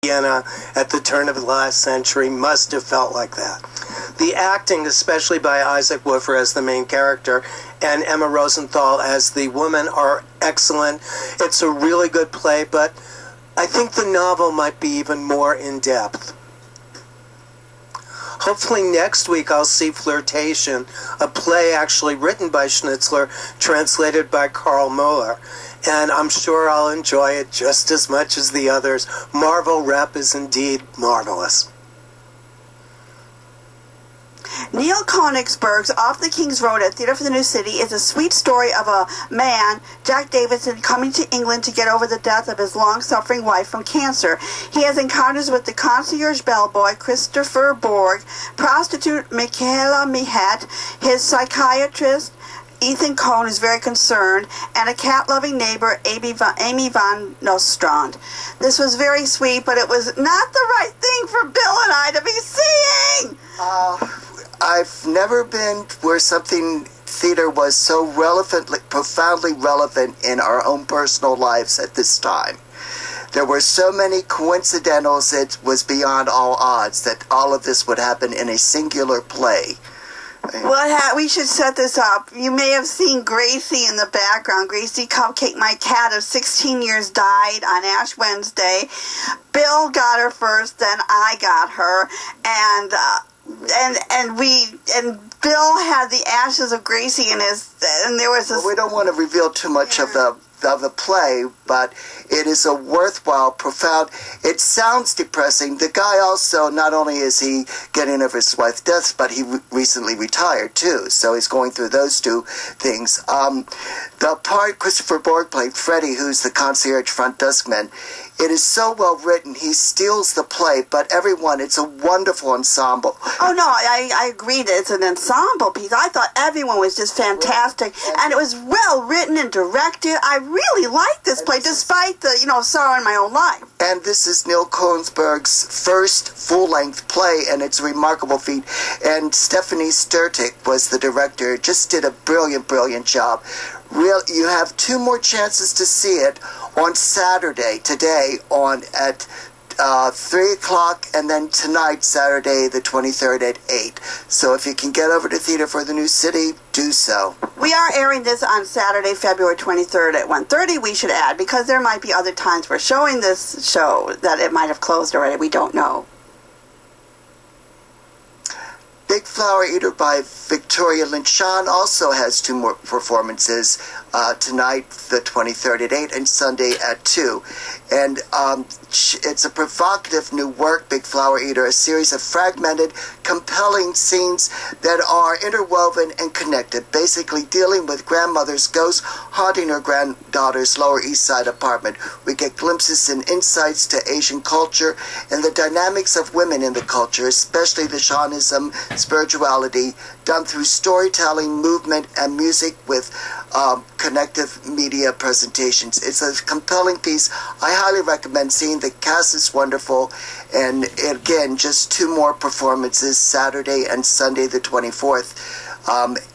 Vienna at the turn of the last century must have felt like that. The acting, especially by Isaac Woofer as the main character and Emma Rosenthal as the woman, are excellent. It's a really good play, but I think the novel might be even more in-depth. Hopefully next week I'll see Flirtation, a play actually written by Schnitzler, translated by Carl Muller. And I'm sure I'll enjoy it just as much as the others. Marvel Rep is indeed marvelous. Neil Konigsberg's Off the King's Road at Theatre for the New City is a sweet story of a man, Jack Davidson, coming to England to get over the death of his long-suffering wife from cancer. He has encounters with the concierge bellboy, Christopher Borg, prostitute Michaela Mihet, his psychiatrist, Ethan Cohn, is very concerned, and a cat-loving neighbor, Amy von Nostrand. This was very sweet, but it was not the right thing for Bill and I to be seeing. I've never been where something theater was so relevantly, profoundly relevant in our own personal lives at this time. There were so many coincidentals, it was beyond all odds that all of this would happen in a singular play. Well, we should set this up. You may have seen Gracie in the background. Gracie Cupcake, my cat of 16 years, died on Ash Wednesday. Bill got her first, then I got her, and Bill had the ashes of Gracie in his, and there was this. Well, we don't want to reveal too much of the play, but it is a worthwhile, profound. It sounds depressing. The guy also, not only is he getting over his wife's death, but he recently retired too, so he's going through those two things. The part Christopher Borg played, Freddie, who's the concierge front deskman, it is so well written. He steals the play, but everyone, it's a wonderful ensemble. Oh, no, I agree that it's an ensemble piece. I thought everyone was just fantastic, and it was well written and directed. I really liked this play, despite the, sorrow in my own life. And this is Neil Konigsberg's first full-length play, and it's a remarkable feat. And Stephanie Sturtick was the director, just did a brilliant, brilliant job. You have two more chances to see it on Saturday, today, at 3 o'clock, and then tonight, Saturday, the 23rd at 8. So if you can get over to Theatre for the New City, do so. We are airing this on Saturday, February 23rd at 1:30, we should add, because there might be other times we're showing this show that it might have closed already. We don't know. Big Flower Eater by Victoria Lynchon also has two more performances, tonight, the 23rd at 8, and Sunday at 2. And it's a provocative new work, Big Flower Eater, a series of fragmented, compelling scenes that are interwoven and connected, basically dealing with grandmother's ghost haunting her granddaughter's Lower East Side apartment. We get glimpses and insights to Asian culture and the dynamics of women in the culture, especially the shamanism, spirituality, done through storytelling, movement, and music with connective media presentations. It's a compelling piece. I highly recommend seeing. The cast is wonderful. And again, just two more performances, Saturday and Sunday the 24th,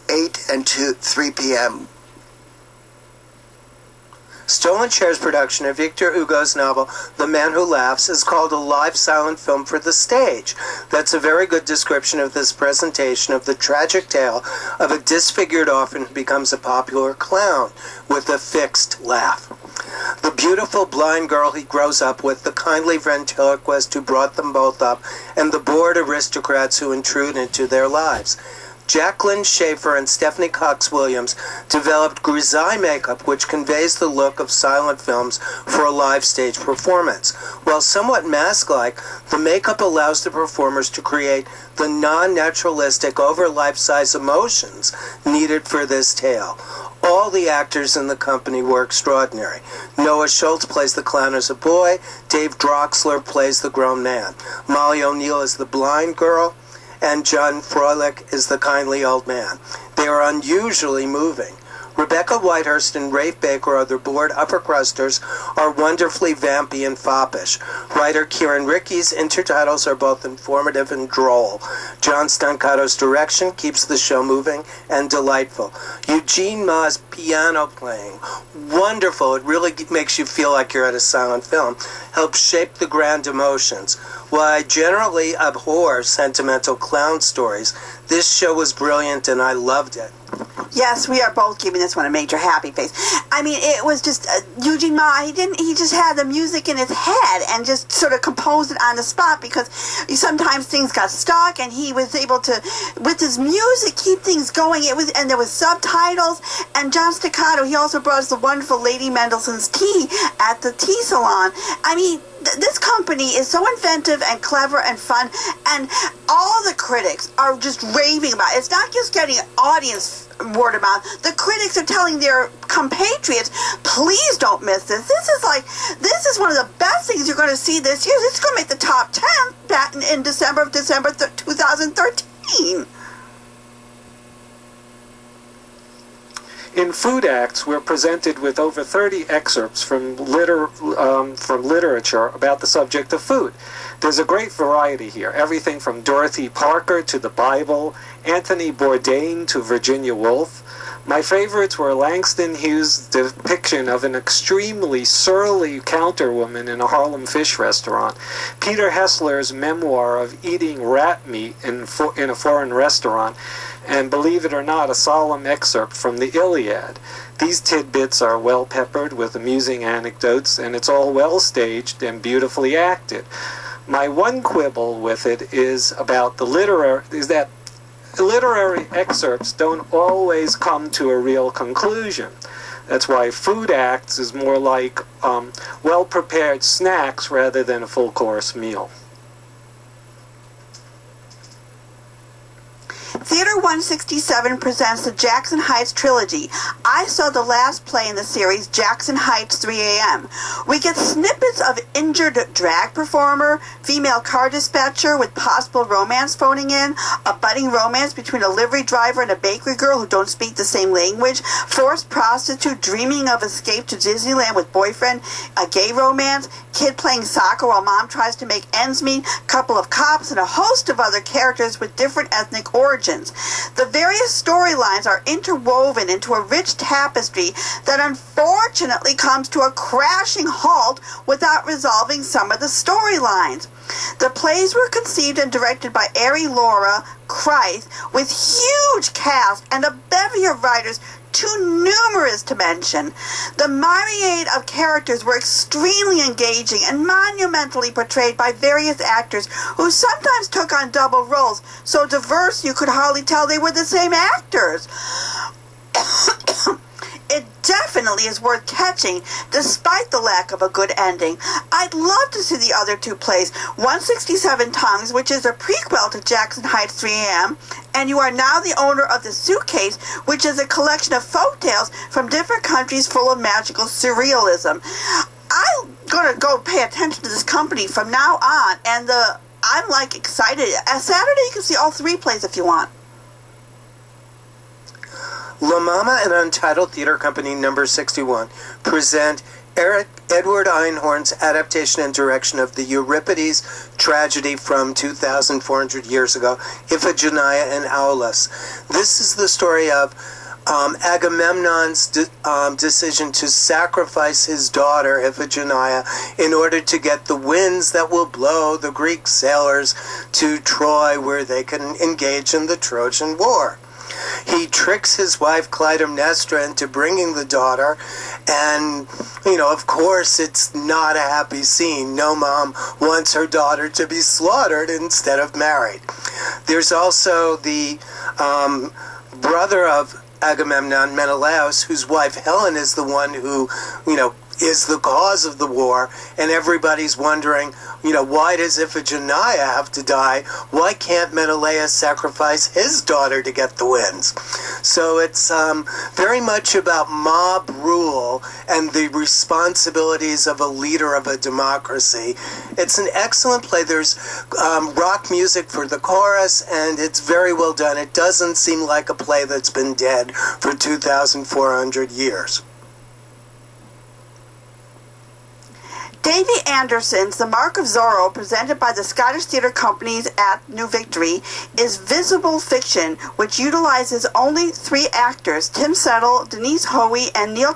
8 and 3 p.m. Stolen Shares production of Victor Hugo's novel, The Man Who Laughs, is called a live silent film for the stage. That's a very good description of this presentation of the tragic tale of a disfigured orphan who becomes a popular clown with a fixed laugh. The beautiful blind girl he grows up with, the kindly ventriloquist who brought them both up, and the bored aristocrats who intrude into their lives. Jacqueline Schaefer and Stephanie Cox-Williams developed grisaille makeup, which conveys the look of silent films for a live stage performance. While somewhat mask-like, the makeup allows the performers to create the non-naturalistic, over-life-size emotions needed for this tale. All the actors in the company were extraordinary. Noah Schultz plays the clown as a boy. Dave Droxler plays the grown man. Molly O'Neill is the blind girl. And John Froelich is the kindly old man. They are unusually moving. Rebecca Whitehurst and Rafe Baker, other bored upper crusters, are wonderfully vampy and foppish. Writer Kieran Ricky's intertitles are both informative and droll. John Stancato's direction keeps the show moving and delightful. Eugene Ma's piano playing, wonderful. It really makes you feel like you're at a silent film. Helps shape the grand emotions. While I generally abhor sentimental clown stories, this show was brilliant and I loved it. Yes, we are both giving this one a major happy face. I mean, it was just Eugene Ma. He just had the music in his head and just sort of composed it on the spot, because sometimes things got stuck, and he was able to, with his music, keep things going. And there was subtitles. And John Staccato, he also brought us the wonderful Lady Mendelssohn's Tea at the tea salon. I mean, this company is so inventive and clever and fun, and all the critics are just raving about it. It's not just getting audience word of mouth. The critics are telling their compatriots, please don't miss this. This is one of the best things you're going to see this year. This is going to make the top 10 in December 2013. In Food Acts, we're presented with over 30 excerpts from literature about the subject of food. There's a great variety here, everything from Dorothy Parker to the Bible, Anthony Bourdain to Virginia Woolf. My favorites were Langston Hughes' depiction of an extremely surly counterwoman in a Harlem fish restaurant, Peter Hessler's memoir of eating rat meat in a foreign restaurant, and believe it or not, a solemn excerpt from the Iliad. These tidbits are well peppered with amusing anecdotes, and it's all well staged and beautifully acted. My one quibble with it is about that literary excerpts don't always come to a real conclusion. That's why Food Acts is more like well-prepared snacks rather than a full-course meal. Theater 167 presents the Jackson Heights trilogy. I saw the last play in the series, Jackson Heights 3 a.m. We get snippets of injured drag performer, female car dispatcher with possible romance phoning in, a budding romance between a livery driver and a bakery girl who don't speak the same language, forced prostitute dreaming of escape to Disneyland with boyfriend, a gay romance, kid playing soccer while mom tries to make ends meet, couple of cops, and a host of other characters with different ethnic origins. The various storylines are interwoven into a rich tapestry that unfortunately comes to a crashing halt without resolving some of the storylines. The plays were conceived and directed by Ari Laura Kreis, with huge cast and a bevy of writers too numerous to mention. The myriad of characters were extremely engaging and monumentally portrayed by various actors who sometimes took on double roles, so diverse you could hardly tell they were the same actors. It definitely is worth catching, despite the lack of a good ending. I'd love to see the other two plays, 167 Tongues, which is a prequel to Jackson Heights 3 a.m., and You Are Now the Owner of the Suitcase, which is a collection of folktales from different countries full of magical surrealism. I'm going to go pay attention to this company from now on, and I'm excited. Saturday you can see all three plays if you want. La Mama and Untitled Theater Company No. 61 present Edward Einhorn's adaptation and direction of the Euripides tragedy from 2,400 years ago, Iphegenia and Aulis. This is the story of Agamemnon's decision to sacrifice his daughter Iphigenia in order to get the winds that will blow the Greek sailors to Troy, where they can engage in the Trojan War. He tricks his wife Clytemnestra into bringing the daughter, and, of course, it's not a happy scene. No mom wants her daughter to be slaughtered instead of married. There's also the brother of Agamemnon, Menelaus, whose wife Helen is the one who, is the cause of the war, and everybody's wondering, why does Iphegenia have to die? Why can't Menelaus sacrifice his daughter to get the wins? So it's very much about mob rule and the responsibilities of a leader of a democracy. It's an excellent play. There's rock music for the chorus, and it's very well done. It doesn't seem like a play that's been dead for 2,400 years. Davy Anderson's The Mark of Zorro, presented by the Scottish Theatre Companies at New Victory, is visible fiction which utilizes only 3 actors, Tim Settle, Denise Hoey, and Neil